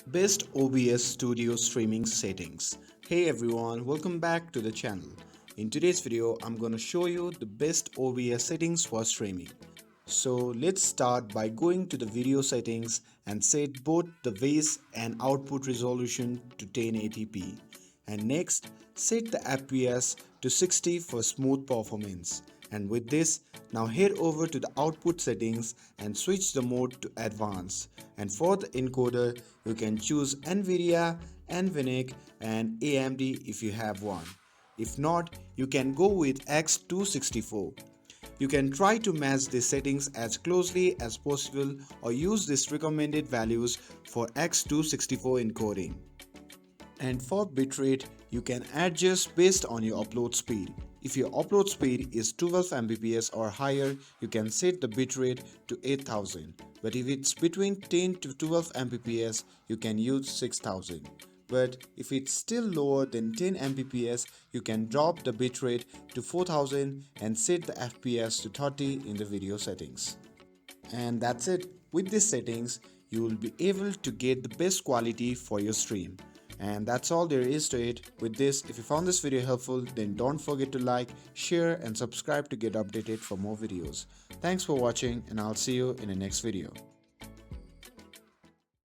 Best OBS Studio streaming settings. Hey everyone, welcome back to the channel. In today's video, I'm gonna show you the best OBS settings for streaming. So let's start by going to the video settings and set both the base and output resolution to 1080p. And next, set the FPS to 60 for smooth performance. And with this, now head over to the output settings and switch the mode to advanced. And for the encoder, you can choose NVIDIA, NVINIC and AMD if you have one. If not, you can go with X264. You can try to match the settings as closely as possible or use these recommended values for X264 encoding. And for bitrate, you can adjust based on your upload speed. If your upload speed is 12 Mbps or higher, you can set the bitrate to 8000. But if it's between 10 to 12 Mbps, you can use 6000. But if it's still lower than 10 Mbps, you can drop the bitrate to 4000 and set the FPS to 30 in the video settings. And that's it. With these settings, you will be able to get the best quality for your stream. And that's all there is to it. With this, if you found this video helpful, then don't forget to like, share and subscribe to get updated for more videos. Thanks for watching and I'll see you in the next video.